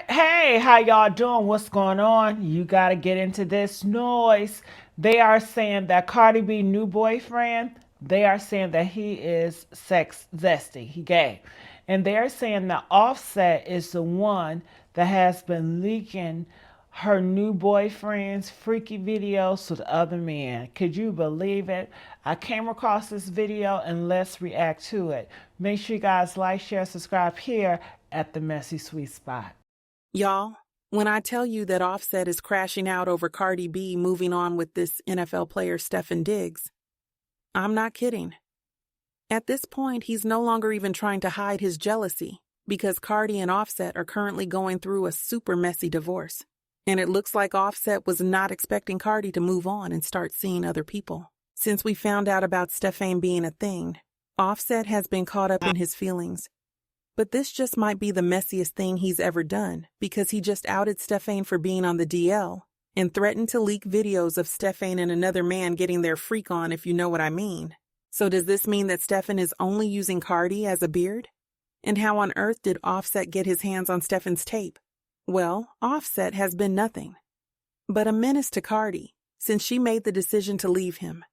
Hey, how y'all doing? What's going on? You gotta get into this noise. They are saying that Cardi B new boyfriend, they are saying that he is sex zesty, he gay. And they're saying that Offset is the one that has been leaking her new boyfriend's freaky videos with other men. Could you believe it? I came across this video and let's react to it. Make sure you guys like, share, subscribe here at the Messy Sweet Spot. Y'all, when I tell you that Offset is crashing out over Cardi B moving on with this NFL player Stefon Diggs, I'm not kidding. At this point, he's no longer even trying to hide his jealousy because Cardi and Offset are currently going through a super messy divorce. And it looks like Offset was not expecting Cardi to move on and start seeing other people. Since we found out about Stefon being a thing, Offset has been caught up in his feelings. But this just might be the messiest thing he's ever done because he just outed Stefon for being on the DL and threatened to leak videos of Stefon and another man getting their freak on, if you know what I mean. So does this mean that Stefon is only using Cardi as a beard? And how on earth did Offset get his hands on Stefon's tape? Well, Offset has been nothing but a menace to Cardi since she made the decision to leave him.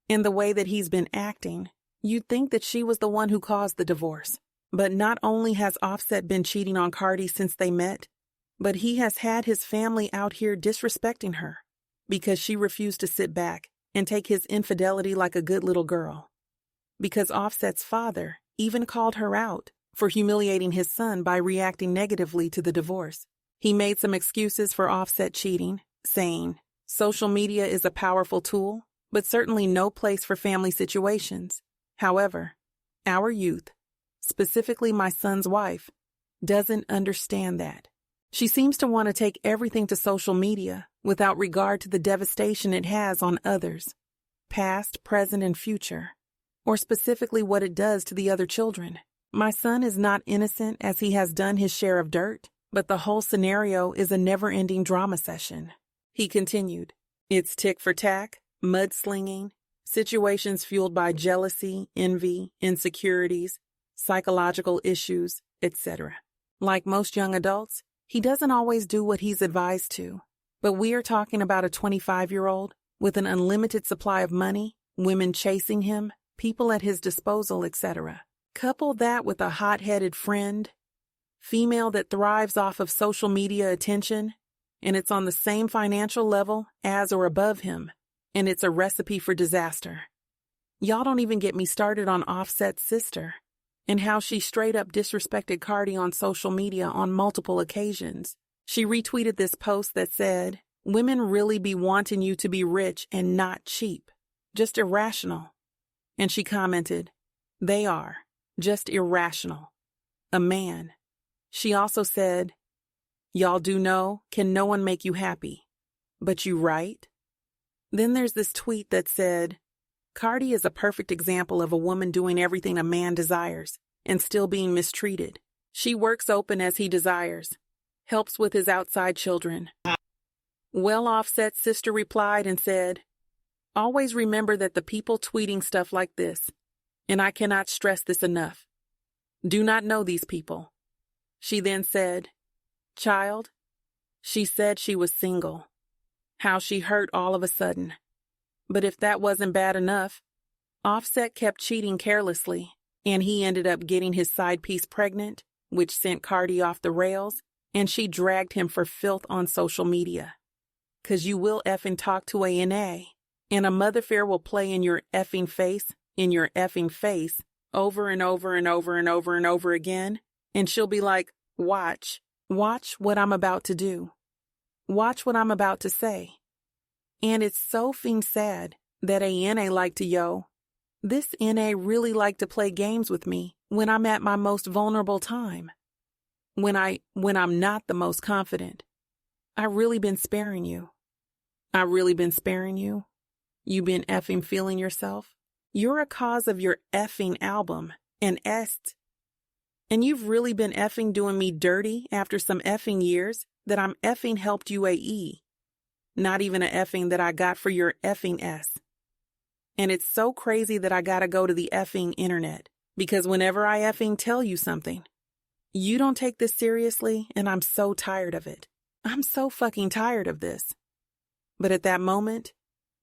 In the way that he's been acting, you'd think that she was the one who caused the divorce. But not only has Offset been cheating on Cardi since they met, but he has had his family out here disrespecting her because she refused to sit back and take his infidelity like a good little girl. Because Offset's father even called her out for humiliating his son by reacting negatively to the divorce. He made some excuses for Offset cheating, saying, "Social media is a powerful tool, but certainly no place for family situations. However, our youth, specifically my son's wife, doesn't understand that. She seems to want to take everything to social media without regard to the devastation it has on others, past, present, and future, or specifically what it does to the other children. My son is not innocent as he has done his share of dirt, but the whole scenario is a never-ending drama session." He continued, "It's tick for tack, mudslinging, situations fueled by jealousy, envy, insecurities, psychological issues, etc. Like most young adults, he doesn't always do what he's advised to. But we are talking about a 25-year-old with an unlimited supply of money, women chasing him, people at his disposal, etc. Couple that with a hot-headed friend, female that thrives off of social media attention, and it's on the same financial level as or above him, and it's a recipe for disaster. Y'all don't even get me started on Offset's sister and how she straight up disrespected Cardi on social media on multiple occasions. She retweeted this post that said, "Women really be wanting you to be rich and not cheap. Just irrational." And she commented, "They are. Just irrational. A man." She also said, "Y'all do know, can no one make you happy? But you right?" Then there's this tweet that said, "Cardi is a perfect example of a woman doing everything a man desires and still being mistreated. She works open as he desires, helps with his outside children." Well, Offset's sister replied and said, "Always remember that the people tweeting stuff like this, and I cannot stress this enough, do not know these people." She then said, "Child, she said she was single. How she hurt all of a sudden. But if that wasn't bad enough, Offset kept cheating carelessly, and he ended up getting his side piece pregnant, which sent Cardi off the rails, and she dragged him for filth on social media. 'Cause you will effing talk to a NA, and a mother fair will play in your effing face, over and over and over and over and over again, and she'll be like, watch what I'm about to do. Watch what I'm about to say." And it's so fiend sad that a NA like to this NA really like to play games with me when I'm at my most vulnerable time. When I'm not the most confident. I really been sparing you. You been effing feeling yourself. You're a cause of your effing album, and and you've really been effing doing me dirty after some effing years that I'm effing helped you AE. Not even a effing that I got for your effing S. And it's so crazy that I gotta go to the effing internet, because whenever I effing tell you something, You don't take this seriously, and I'm so tired of it. I'm so fucking tired of this. But at that moment,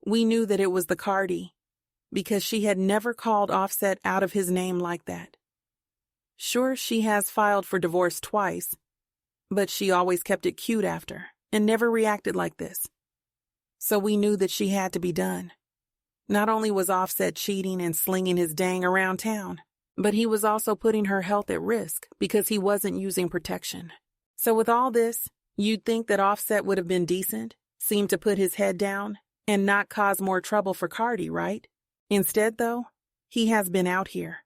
we knew that it was the Cardi, because she had never called Offset out of his name like that. Sure, she has filed for divorce twice, but she always kept it cute after and never reacted like this. So we knew that she had to be done. Not only was Offset cheating and slinging his dang around town, but he was also putting her health at risk because he wasn't using protection. So with all this, you'd think that Offset would have been decent, seemed to put his head down, and not cause more trouble for Cardi, right? Instead, though, he has been out here,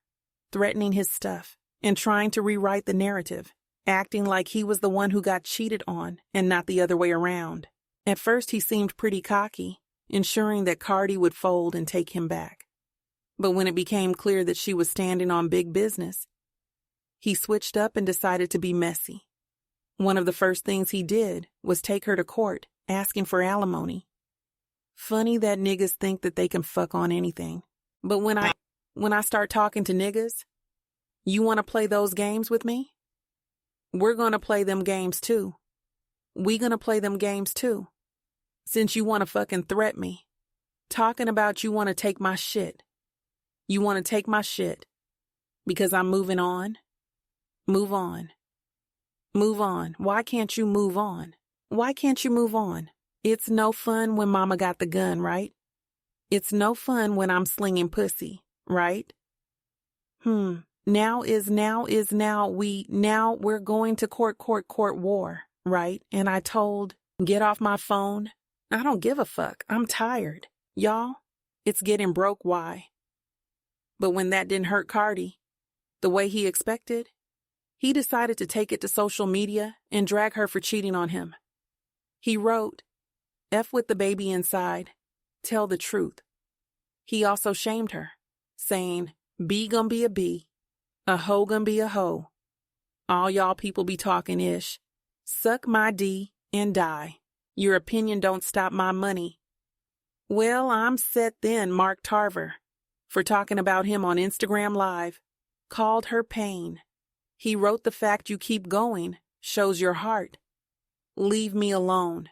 threatening his stuff and trying to rewrite the narrative, acting like he was the one who got cheated on and not the other way around. At first, he seemed pretty cocky, ensuring that Cardi would fold and take him back. But when it became clear that she was standing on big business, he switched up and decided to be messy. One of the first things he did was take her to court, asking for alimony. Funny that niggas think that they can fuck on anything. But when I start talking to niggas, you want to play those games with me? We're going to play them games too. We going to play them games too. Since you want to fucking threat me. Talking about you want to take my shit. You want to take my shit. Because I'm moving on. Move on. Move on. Why can't you move on? Why can't you move on? It's no fun when mama got the gun, right? It's no fun when I'm slinging pussy, right? Now we're going to court war, right? And I told, get off my phone. I don't give a fuck. I'm tired. Y'all, it's getting broke. Why? But when that didn't hurt Cardi the way he expected, he decided to take it to social media and drag her for cheating on him. He wrote, F with the baby inside, tell the truth. He also shamed her, saying, B gonna be a B, a hoe gonna be a hoe. All y'all people be talking ish. Suck my D and die. Your opinion don't stop my money. Well, I'm set then, Mark Tarver, for talking about him on Instagram Live, called her pain. He wrote the fact you keep going shows your heart. Leave me alone.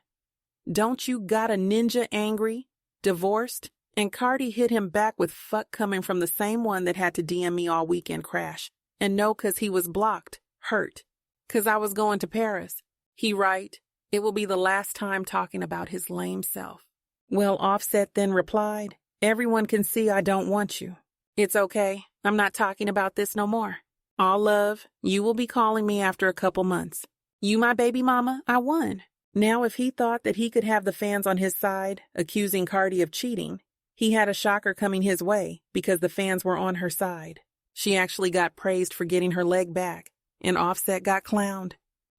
Don't you got a ninja angry, divorced? And Cardi hit him back with fuck coming from the same one that had to DM me all weekend crash. And no, 'cause he was blocked, hurt. 'Cause I was going to Paris. He write, it will be the last time talking about his lame self. Well, Offset then replied, everyone can see I don't want you. It's okay. I'm not talking about this no more. All love, you will be calling me after a couple months. You my baby mama, I won. Now if he thought that he could have the fans on his side, accusing Cardi of cheating, he had a shocker coming his way because the fans were on her side. She actually got praised for getting her leg back, and Offset got clowned.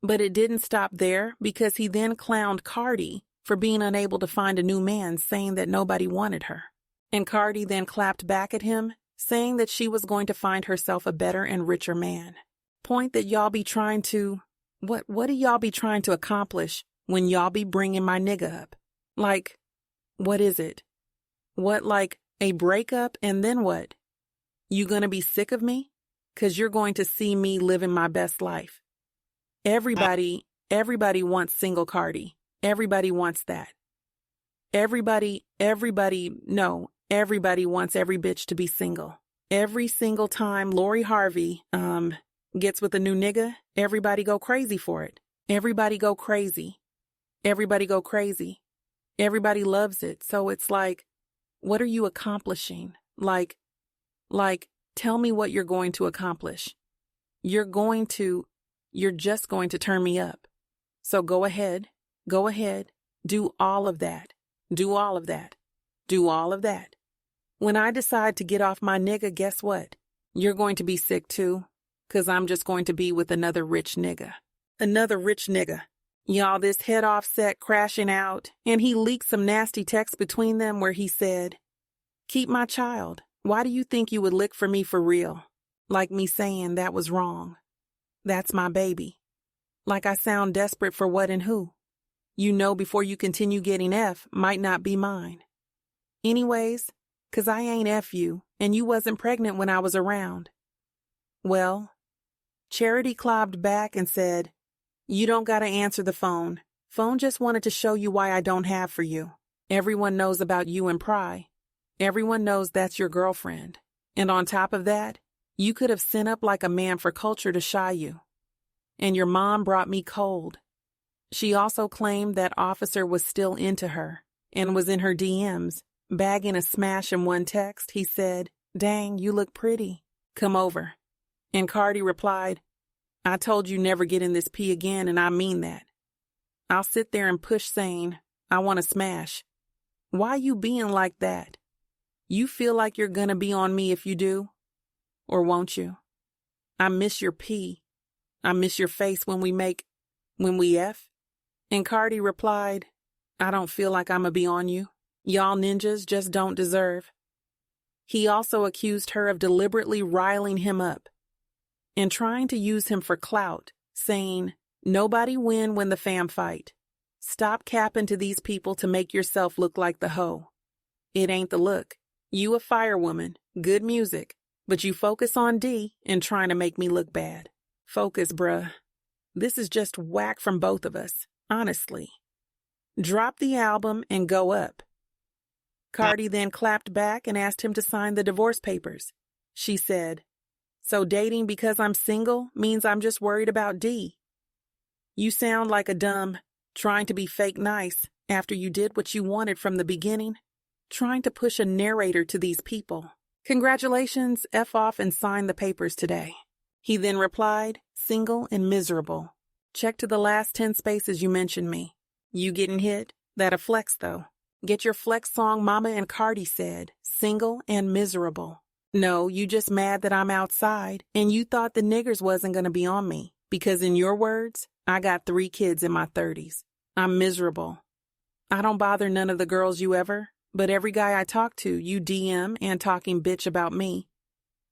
But it didn't stop there because he then clowned Cardi for being unable to find a new man, saying that nobody wanted her. And Cardi then clapped back at him, saying that she was going to find herself a better and richer man. Point that y'all be trying to... What do y'all be trying to accomplish when y'all be bringing my nigga up? Like, what is it? What, like, a breakup and then what? You gonna be sick of me? 'Cause you're going to see me living my best life. Everybody wants single Cardi. Everybody wants that. Everybody wants every bitch to be single. Every single time Lori Harvey, gets with a new nigga, everybody go crazy for it. Everybody go crazy. Everybody go crazy. Everybody loves it. So it's like, what are you accomplishing? Like, tell me what you're going to accomplish. You're just going to turn me up. So go ahead, do all of that. Do all of that. Do all of that. When I decide to get off my nigga, guess what? You're going to be sick too, 'cause I'm just going to be with another rich nigga. Another rich nigga. Y'all, this head Offset crashing out, and he leaked some nasty text between them where he said, keep my child. Why do you think you would lick for me for real? Like me saying that was wrong. That's my baby. Like I sound desperate for what and who. You know before you continue getting F might not be mine. Anyways, 'cause I ain't F you, and you wasn't pregnant when I was around. Well, Charity clapped back and said, "You don't gotta answer the phone. Phone just wanted to show you why I don't have for you. Everyone knows about you and Pry. Everyone knows that's your girlfriend. And on top of that, you could have sent up like a man for culture to shy you. And your mom brought me cold." She also claimed that officer was still into her and was in her DMs, bagging a smash in one text. He said, "Dang, you look pretty. Come over." And Cardi replied, "I told you never get in this pee again, and I mean that. I'll sit there and push saying, I want to smash. Why you being like that? You feel like you're gonna be on me if you do? Or won't you? I miss your pee. I miss your face when we F." And Cardi replied, "I don't feel like I'ma be on you. Y'all ninjas just don't deserve." He also accused her of deliberately riling him up and trying to use him for clout, saying, "Nobody win when the fam fight. Stop capping to these people to make yourself look like the hoe. It ain't the look. You a firewoman, good music, but you focus on D and trying to make me look bad. Focus, bruh. This is just whack from both of us, honestly. Drop the album and go up." Cardi then clapped back and asked him to sign the divorce papers. She said, "So dating because I'm single means I'm just worried about D. You sound like a dumb, trying to be fake nice after you did what you wanted from the beginning, trying to push a narrator to these people. Congratulations, F off and sign the papers today." He then replied, "Single and miserable. Check to the last 10 spaces you mentioned me. You getting hit? That'll flex though. Get your flex song Mama and Cardi said, single and miserable. No, you just mad that I'm outside and you thought the niggers wasn't gonna be on me because in your words, I got 3 kids in my 30s. I'm miserable. I don't bother none of the girls you ever, but every guy I talk to, you DM and talking bitch about me.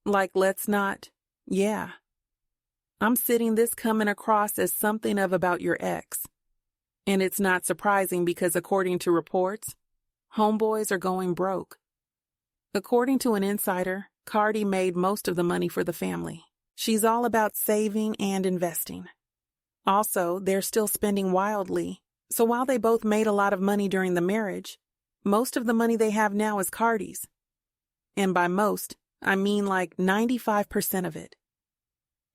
Like, let's not, yeah. I'm sitting this coming across as something of about your ex. And it's not surprising because according to reports, homeboys are going broke. According to an insider, Cardi made most of the money for the family. She's all about saving and investing. Also, they're still spending wildly, so while they both made a lot of money during the marriage, most of the money they have now is Cardi's. And by most, I mean like 95% of it.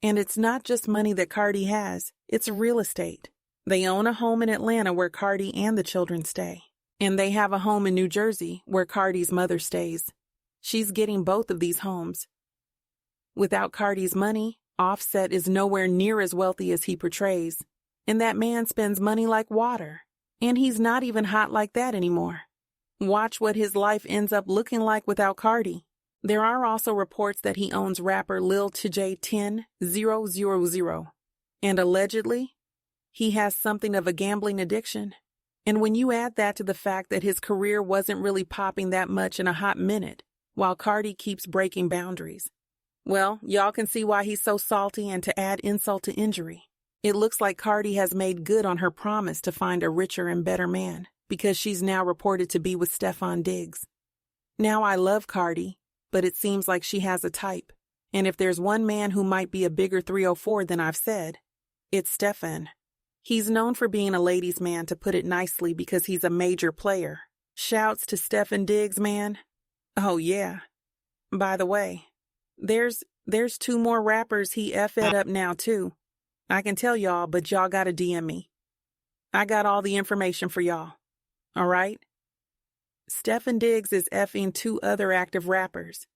And it's not just money that Cardi has, it's real estate. They own a home in Atlanta where Cardi and the children stay. And they have a home in New Jersey where Cardi's mother stays. She's getting both of these homes. Without Cardi's money, Offset is nowhere near as wealthy as he portrays. And that man spends money like water. And he's not even hot like that anymore. Watch what his life ends up looking like without Cardi. There are also reports that he owns rapper Lil TJ 10,000. And allegedly, he has something of a gambling addiction. And when you add that to the fact that his career wasn't really popping that much in a hot minute, while Cardi keeps breaking boundaries, well, y'all can see why he's so salty, and to add insult to injury, it looks like Cardi has made good on her promise to find a richer and better man, because she's now reported to be with Stefon Diggs. Now I love Cardi, but it seems like she has a type. And if there's one man who might be a bigger 304 than I've said, it's Stefon. He's known for being a ladies' man, to put it nicely, because he's a major player. Shouts to Stefon Diggs, man. Oh, yeah. By the way, there's 2 more rappers he F'd up now, too. I can tell y'all, but y'all gotta DM me. I got all the information for y'all. All right? Stefon Diggs is effing 2 other active rappers.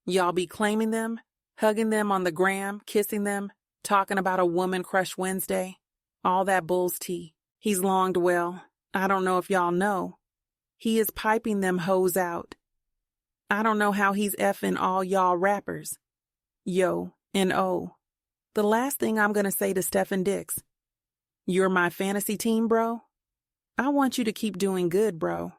Y'all be claiming them, hugging them on the gram, kissing them, talking about a woman crush Wednesday. All that bull's tea. He's longed well. I don't know if y'all know. He is piping them hoes out. I don't know how he's effing all y'all rappers. Yo and oh. The last thing I'm gonna say to Stefon Diggs. You're my fantasy team, bro. I want you to keep doing good, bro.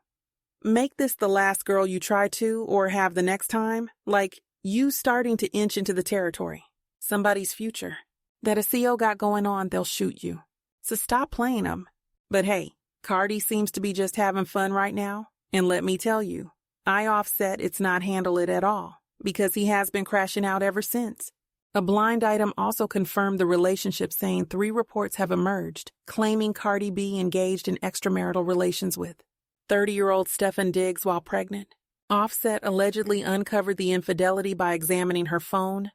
Make this the last girl you try to or have the next time. Like, you starting to inch into the territory. Somebody's future. That a CO got going on, they'll shoot you. So stop playing them. But hey, Cardi seems to be just having fun right now. And let me tell you, I Offset it's not handle it at all, because he has been crashing out ever since. A blind item also confirmed the relationship, saying 3 reports have emerged, claiming Cardi B engaged in extramarital relations with 30-year-old Stefon Diggs while pregnant. Offset allegedly uncovered the infidelity by examining her phone,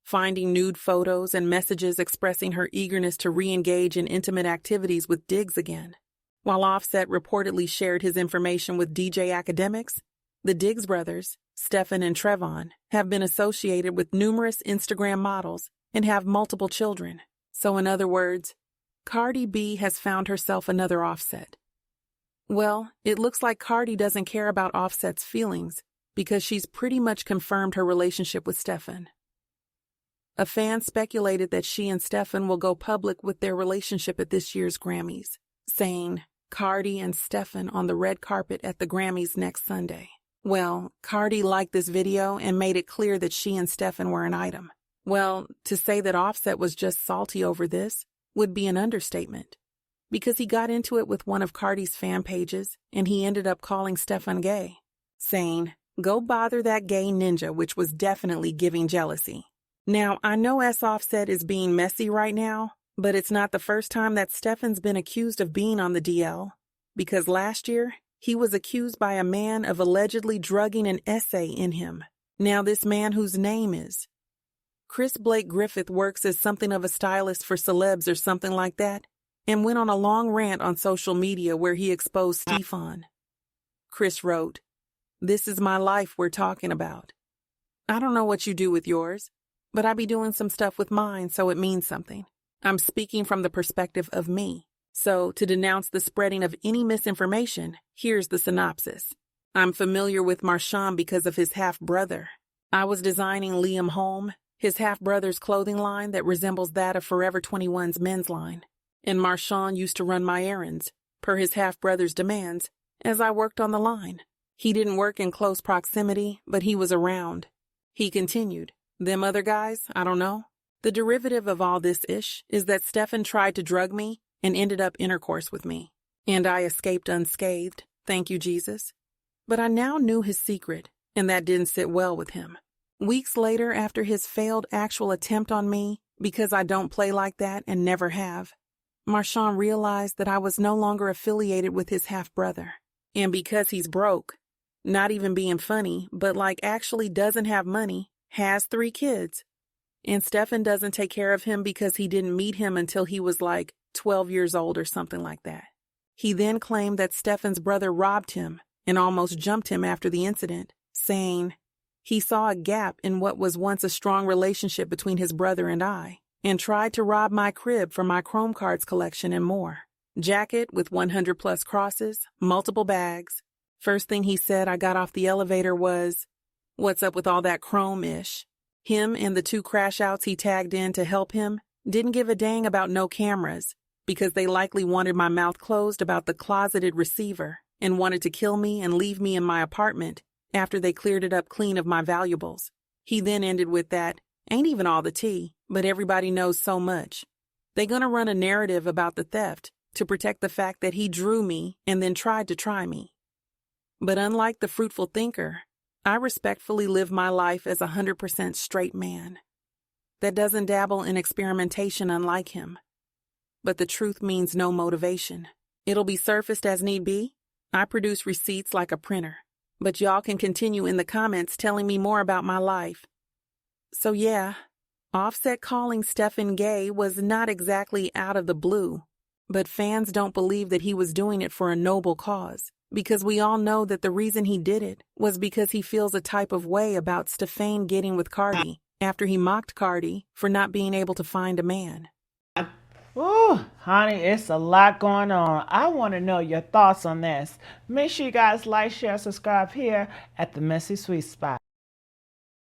finding nude photos and messages expressing her eagerness to re-engage in intimate activities with Diggs again. While Offset reportedly shared his information with DJ Academics, the Diggs brothers, Stefon and Trevon, have been associated with numerous Instagram models and have multiple children. So in other words, Cardi B has found herself another Offset. Well, it looks like Cardi doesn't care about Offset's feelings because she's pretty much confirmed her relationship with Stefon. A fan speculated that she and Stefon will go public with their relationship at this year's Grammys, saying, Cardi and Stefon on the red carpet at the Grammys next Sunday. Well, Cardi liked this video and made it clear that she and Stefon were an item. Well, to say that Offset was just salty over this would be an understatement, because he got into it with one of Cardi's fan pages and he ended up calling Stefon gay, saying, go bother that gay ninja, which was definitely giving jealousy. Now, I know Offset is being messy right now, but it's not the first time that Stefon's been accused of being on the DL, because last year, he was accused by a man of allegedly drugging an essay in him. Now, this man, whose name is Chris Blake Griffith, works as something of a stylist for celebs or something like that, and went on a long rant on social media where he exposed Stefon. Chris wrote, "This is my life we're talking about. I don't know what you do with yours, but I be doing some stuff with mine, so it means something. I'm speaking from the perspective of me. So, to denounce the spreading of any misinformation, here's the synopsis. I'm familiar with Marshawn because of his half-brother. I was designing Liam Holm, his half-brother's clothing line that resembles that of Forever 21's men's line. And Marshawn used to run my errands, per his half-brother's demands, as I worked on the line. He didn't work in close proximity, but he was around." He continued, "Them other guys, I don't know. The derivative of all this ish is that Stefon tried to drug me and ended up intercourse with me. And I escaped unscathed, thank you, Jesus. But I now knew his secret, and that didn't sit well with him. Weeks later, after his failed actual attempt on me, because I don't play like that and never have, Marshawn realized that I was no longer affiliated with his half-brother. And because he's broke, not even being funny, but like actually doesn't have money, has 3 kids. And Stefon doesn't take care of him because he didn't meet him until he was like 12 years old or something like that. He then claimed that Stefon's brother robbed him and almost jumped him after the incident, saying he saw a gap in what was once a strong relationship between his brother and I, and tried to rob my crib for my Chrome cards collection and more. Jacket with 100+ crosses, multiple bags. First thing he said I got off the elevator was, 'What's up with all that Chrome-ish?' Him and the 2 crash outs he tagged in to help him didn't give a dang about no cameras, because they likely wanted my mouth closed about the closeted receiver and wanted to kill me and leave me in my apartment after they cleared it up clean of my valuables. He then ended with that, ain't even all the tea, but everybody knows so much. They gonna run a narrative about the theft to protect the fact that he drew me and then tried to try me. But unlike the fruitful thinker, I respectfully live my life as 100% straight man that doesn't dabble in experimentation unlike him. But the truth means no motivation. It'll be surfaced as need be. I produce receipts like a printer, but y'all can continue in the comments telling me more about my life. So yeah, Offset calling Stefon gay was not exactly out of the blue, but fans don't believe that he was doing it for a noble cause, because we all know that the reason he did it was because he feels a type of way about Stefon getting with Cardi after he mocked Cardi for not being able to find a man. Ooh, honey, it's a lot going on. I want to know your thoughts on this. Make sure you guys like, share, subscribe here at the Messy Sweet Spot.